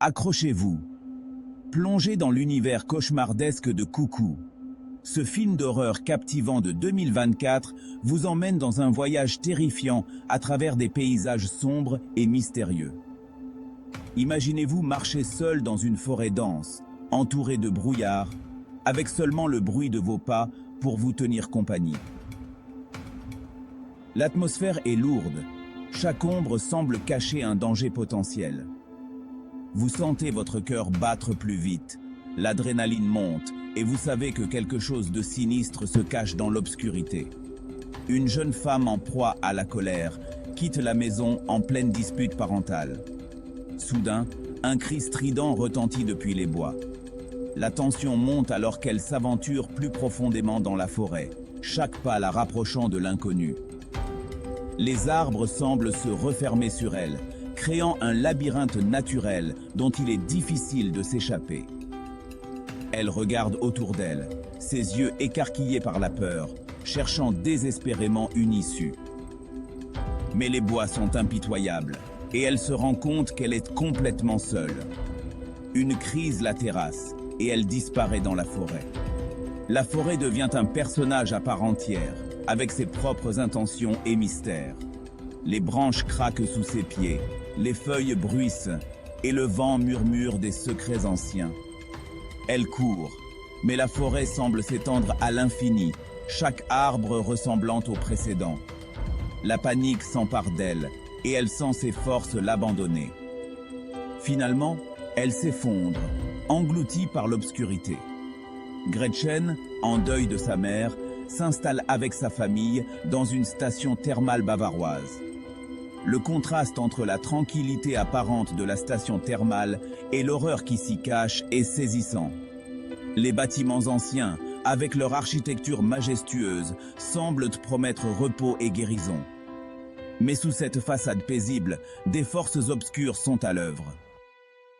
Accrochez-vous. Plongez dans l'univers cauchemardesque de Coucou. Ce film d'horreur captivant de 2024 vous emmène dans un voyage terrifiant à travers des paysages sombres et mystérieux. Imaginez-vous marcher seul dans une forêt dense, entouré de brouillard, avec seulement le bruit de vos pas pour vous tenir compagnie. L'atmosphère est lourde, chaque ombre semble cacher un danger potentiel. Vous sentez votre cœur battre plus vite, l'adrénaline monte et vous savez que quelque chose de sinistre se cache dans l'obscurité. Une jeune femme en proie à la colère quitte la maison en pleine dispute parentale. Soudain, un cri strident retentit depuis les bois. La tension monte alors qu'elle s'aventure plus profondément dans la forêt, chaque pas la rapprochant de l'inconnu. Les arbres semblent se refermer sur elle, créant un labyrinthe naturel dont il est difficile de s'échapper. Elle regarde autour d'elle, ses yeux écarquillés par la peur, cherchant désespérément une issue. Mais les bois sont impitoyables, et elle se rend compte qu'elle est complètement seule. Une crise la terrasse, et elle disparaît dans la forêt. La forêt devient un personnage à part entière, avec ses propres intentions et mystères. Les branches craquent sous ses pieds, les feuilles bruissent, et le vent murmure des secrets anciens. Elle court, mais la forêt semble s'étendre à l'infini, chaque arbre ressemblant au précédent. La panique s'empare d'elle, et elle sent ses forces l'abandonner. Finalement, elle s'effondre, engloutie par l'obscurité. Gretchen, en deuil de sa mère, s'installe avec sa famille dans une station thermale bavaroise. Le contraste entre la tranquillité apparente de la station thermale et l'horreur qui s'y cache est saisissant. Les bâtiments anciens, avec leur architecture majestueuse, semblent promettre repos et guérison. Mais sous cette façade paisible, des forces obscures sont à l'œuvre.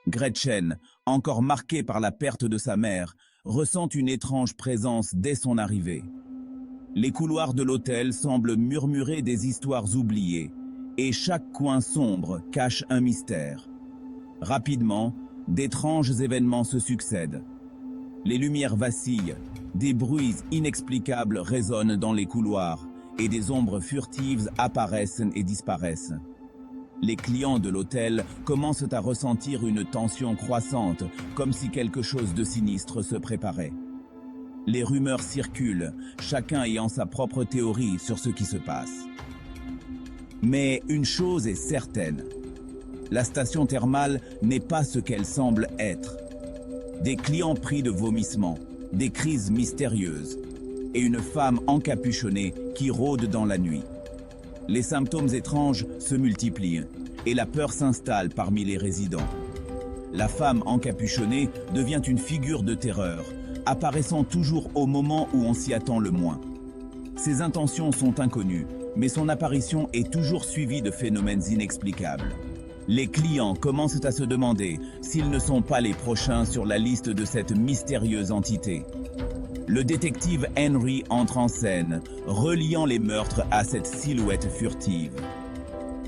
Gretchen, encore marquée par la perte de sa mère, ressent une étrange présence dès son arrivée. Les couloirs de l'hôtel semblent murmurer des histoires oubliées, et chaque coin sombre cache un mystère. Rapidement, d'étranges événements se succèdent. Les lumières vacillent, des bruits inexplicables résonnent dans les couloirs, et des ombres furtives apparaissent et disparaissent. Les clients de l'hôtel commencent à ressentir une tension croissante, comme si quelque chose de sinistre se préparait. Les rumeurs circulent, chacun ayant sa propre théorie sur ce qui se passe. Mais une chose est certaine, la station thermale n'est pas ce qu'elle semble être. Des clients pris de vomissements, des crises mystérieuses, et une femme encapuchonnée qui rôde dans la nuit. Les symptômes étranges se multiplient, et la peur s'installe parmi les résidents. La femme encapuchonnée devient une figure de terreur, apparaissant toujours au moment où on s'y attend le moins. Ses intentions sont inconnues, mais son apparition est toujours suivie de phénomènes inexplicables. Les clients commencent à se demander s'ils ne sont pas les prochains sur la liste de cette mystérieuse entité. Le détective Henry entre en scène, reliant les meurtres à cette silhouette furtive.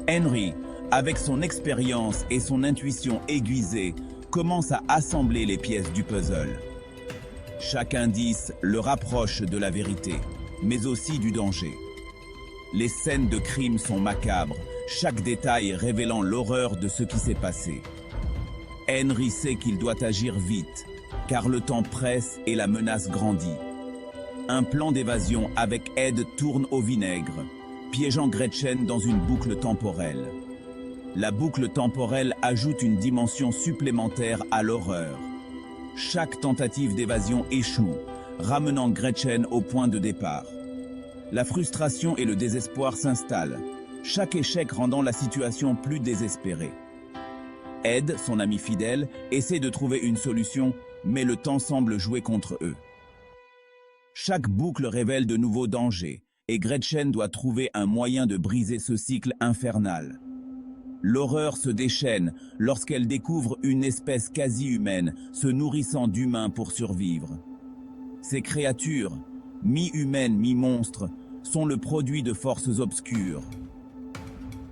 Henry, avec son expérience et son intuition aiguisée, commence à assembler les pièces du puzzle. Chaque indice le rapproche de la vérité, mais aussi du danger. Les scènes de crime sont macabres, chaque détail révélant l'horreur de ce qui s'est passé. Henry sait qu'il doit agir vite, car le temps presse et la menace grandit. Un plan d'évasion avec Ed tourne au vinaigre, piégeant Gretchen dans une boucle temporelle. La boucle temporelle ajoute une dimension supplémentaire à l'horreur. Chaque tentative d'évasion échoue, ramenant Gretchen au point de départ. La frustration et le désespoir s'installent, chaque échec rendant la situation plus désespérée. Ed, son ami fidèle, essaie de trouver une solution, mais le temps semble jouer contre eux. Chaque boucle révèle de nouveaux dangers, et Gretchen doit trouver un moyen de briser ce cycle infernal. L'horreur se déchaîne lorsqu'elle découvre une espèce quasi humaine se nourrissant d'humains pour survivre. Ces créatures, mi-humaines, mi-monstres, sont le produit de forces obscures.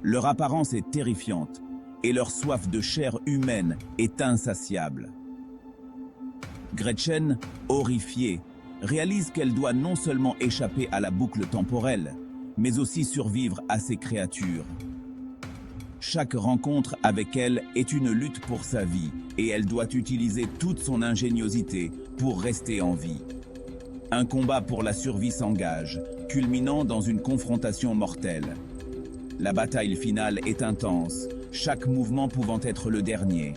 Leur apparence est terrifiante, et leur soif de chair humaine est insatiable. Gretchen, horrifiée, réalise qu'elle doit non seulement échapper à la boucle temporelle, mais aussi survivre à ces créatures. Chaque rencontre avec elle est une lutte pour sa vie et elle doit utiliser toute son ingéniosité pour rester en vie. Un combat pour la survie s'engage, culminant dans une confrontation mortelle. La bataille finale est intense, chaque mouvement pouvant être le dernier.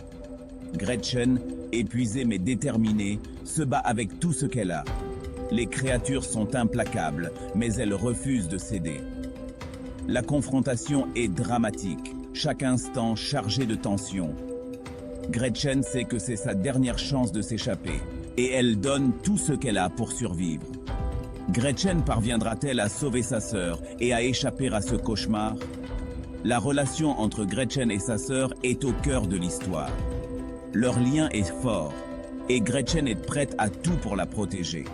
Gretchen, épuisée mais déterminée, se bat avec tout ce qu'elle a. Les créatures sont implacables, mais elle refuse de céder. La confrontation est dramatique, chaque instant chargé de tension. Gretchen sait que c'est sa dernière chance de s'échapper, et elle donne tout ce qu'elle a pour survivre. Gretchen parviendra-t-elle à sauver sa sœur et à échapper à ce cauchemar? La relation entre Gretchen et sa sœur est au cœur de l'histoire. Leur lien est fort, et Gretchen est prête à tout pour la protéger.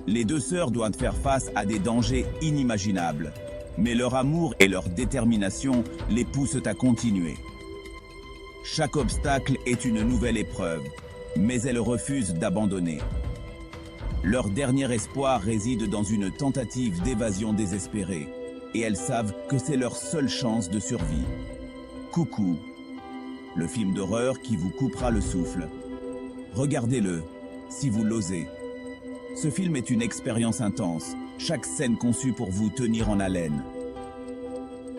Les deux sœurs doivent faire face à des dangers inimaginables, mais leur amour et leur détermination les poussent à continuer. Chaque obstacle est une nouvelle épreuve, mais elles refusent d'abandonner. Leur dernier espoir réside dans une tentative d'évasion désespérée, et elles savent que c'est leur seule chance de survie. Coucou, le film d'horreur qui vous coupera le souffle. Regardez-le, si vous l'osez. Ce film est une expérience intense, chaque scène conçue pour vous tenir en haleine.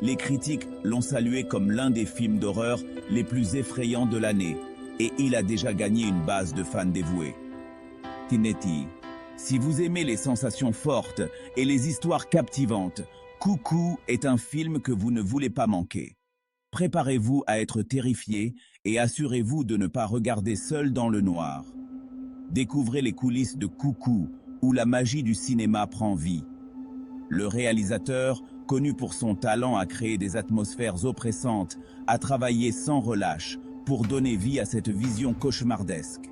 Les critiques l'ont salué comme l'un des films d'horreur les plus effrayants de l'année, et il a déjà gagné une base de fans dévoués. Tineti, si vous aimez les sensations fortes et les histoires captivantes, Coucou est un film que vous ne voulez pas manquer. Préparez-vous à être terrifié et assurez-vous de ne pas regarder seul dans le noir. Découvrez les coulisses de Coucou, où la magie du cinéma prend vie. Le réalisateur, connu pour son talent à créer des atmosphères oppressantes, a travaillé sans relâche pour donner vie à cette vision cauchemardesque.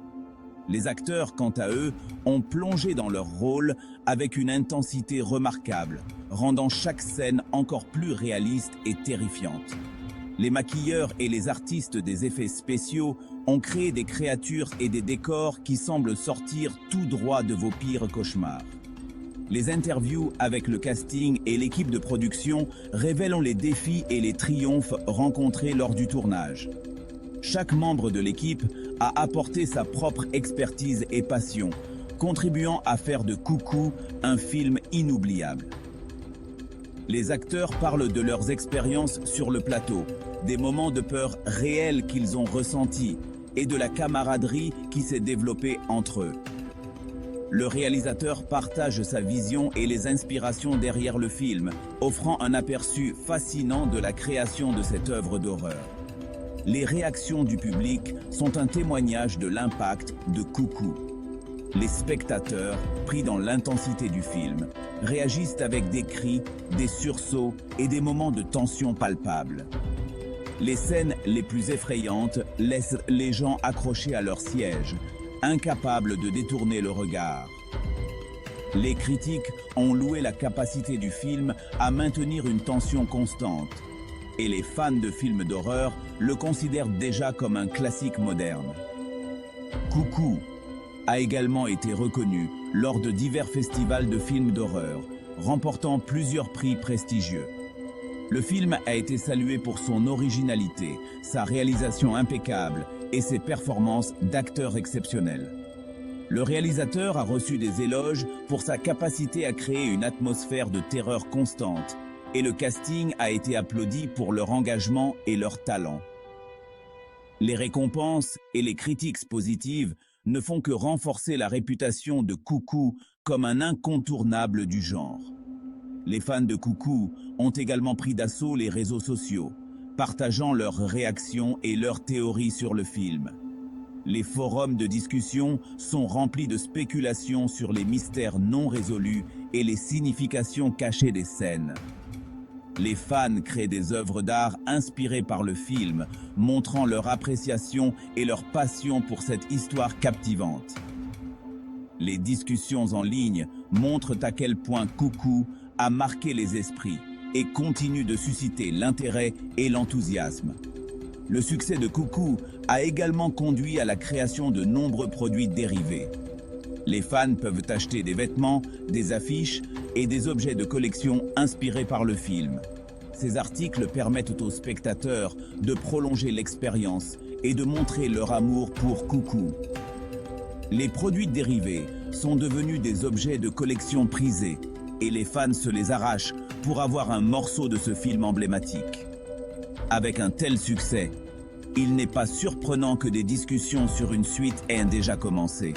Les acteurs, quant à eux, ont plongé dans leur rôle avec une intensité remarquable, rendant chaque scène encore plus réaliste et terrifiante. Les maquilleurs et les artistes des effets spéciaux ont créé des créatures et des décors qui semblent sortir tout droit de vos pires cauchemars. Les interviews avec le casting et l'équipe de production révèlent les défis et les triomphes rencontrés lors du tournage. Chaque membre de l'équipe a apporté sa propre expertise et passion, contribuant à faire de Coucou un film inoubliable. Les acteurs parlent de leurs expériences sur le plateau, des moments de peur réels qu'ils ont ressentis et de la camaraderie qui s'est développée entre eux. Le réalisateur partage sa vision et les inspirations derrière le film, offrant un aperçu fascinant de la création de cette œuvre d'horreur. Les réactions du public sont un témoignage de l'impact de Coucou. Les spectateurs, pris dans l'intensité du film, réagissent avec des cris, des sursauts et des moments de tension palpables. Les scènes les plus effrayantes laissent les gens accrochés à leur siège, incapables de détourner le regard. Les critiques ont loué la capacité du film à maintenir une tension constante, et les fans de films d'horreur le considèrent déjà comme un classique moderne. Coucou a également été reconnu lors de divers festivals de films d'horreur, remportant plusieurs prix prestigieux. Le film a été salué pour son originalité, sa réalisation impeccable et ses performances d'acteurs exceptionnels. Le réalisateur a reçu des éloges pour sa capacité à créer une atmosphère de terreur constante, et le casting a été applaudi pour leur engagement et leur talent. Les récompenses et les critiques positives ne font que renforcer la réputation de Coucou comme un incontournable du genre. Les fans de Coucou ont également pris d'assaut les réseaux sociaux, partageant leurs réactions et leurs théories sur le film. Les forums de discussion sont remplis de spéculations sur les mystères non résolus et les significations cachées des scènes. Les fans créent des œuvres d'art inspirées par le film, montrant leur appréciation et leur passion pour cette histoire captivante. Les discussions en ligne montrent à quel point Coucou a marqué les esprits et continue de susciter l'intérêt et l'enthousiasme. Le succès de Coucou a également conduit à la création de nombreux produits dérivés. Les fans peuvent acheter des vêtements, des affiches et des objets de collection inspirés par le film. Ces articles permettent aux spectateurs de prolonger l'expérience et de montrer leur amour pour Coucou. Les produits dérivés sont devenus des objets de collection prisés et les fans se les arrachent pour avoir un morceau de ce film emblématique. Avec un tel succès, il n'est pas surprenant que des discussions sur une suite aient déjà commencé.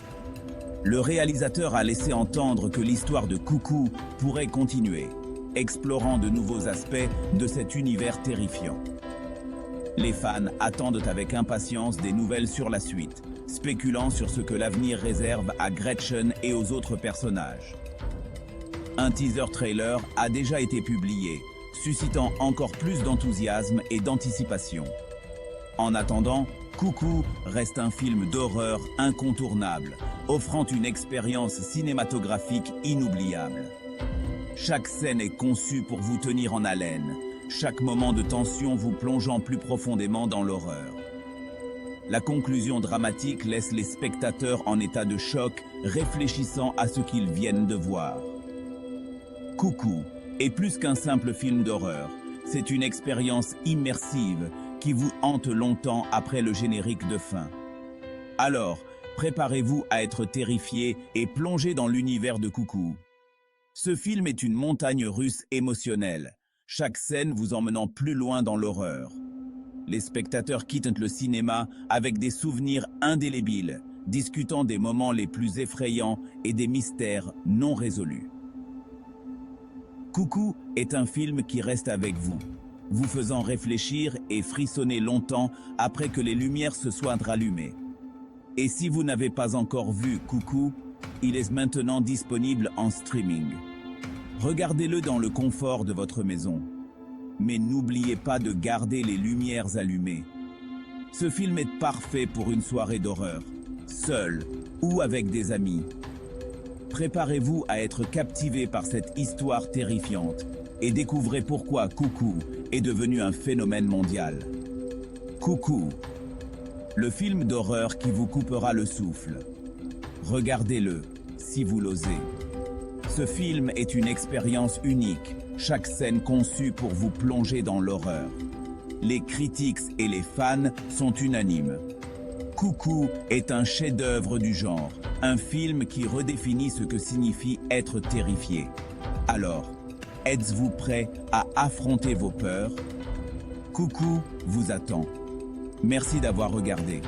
Le réalisateur a laissé entendre que l'histoire de Coucou pourrait continuer, explorant de nouveaux aspects de cet univers terrifiant. Les fans attendent avec impatience des nouvelles sur la suite, spéculant sur ce que l'avenir réserve à Gretchen et aux autres personnages. Un teaser trailer a déjà été publié, suscitant encore plus d'enthousiasme et d'anticipation. En attendant, Coucou reste un film d'horreur incontournable, offrant une expérience cinématographique inoubliable. Chaque scène est conçue pour vous tenir en haleine, chaque moment de tension vous plongeant plus profondément dans l'horreur. La conclusion dramatique laisse les spectateurs en état de choc, réfléchissant à ce qu'ils viennent de voir. Coucou est plus qu'un simple film d'horreur, c'est une expérience immersive qui vous hante longtemps après le générique de fin. Alors, préparez-vous à être terrifié et plongé dans l'univers de Coucou. Ce film est une montagne russe émotionnelle, chaque scène vous emmenant plus loin dans l'horreur. Les spectateurs quittent le cinéma avec des souvenirs indélébiles, discutant des moments les plus effrayants et des mystères non résolus. Coucou est un film qui reste avec vous, vous faisant réfléchir et frissonner longtemps après que les lumières se soient rallumées. Et si vous n'avez pas encore vu Coucou, il est maintenant disponible en streaming. Regardez-le dans le confort de votre maison. Mais n'oubliez pas de garder les lumières allumées. Ce film est parfait pour une soirée d'horreur, seul ou avec des amis. Préparez-vous à être captivé par cette histoire terrifiante et découvrez pourquoi Coucou est devenu un phénomène mondial. Coucou, le film d'horreur qui vous coupera le souffle. Regardez-le, si vous l'osez. Ce film est une expérience unique, chaque scène conçue pour vous plonger dans l'horreur. Les critiques et les fans sont unanimes. Coucou est un chef-d'œuvre du genre, un film qui redéfinit ce que signifie être terrifié. Alors, êtes-vous prêt à affronter vos peurs? Coucou vous attend. Merci d'avoir regardé.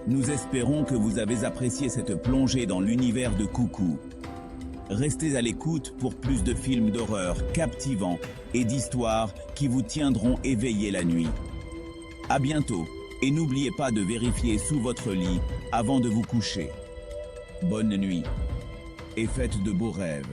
Nous espérons que vous avez apprécié cette plongée dans l'univers de Coucou. Restez à l'écoute pour plus de films d'horreur captivants et d'histoires qui vous tiendront éveillés la nuit. À bientôt et n'oubliez pas de vérifier sous votre lit avant de vous coucher. Bonne nuit et faites de beaux rêves.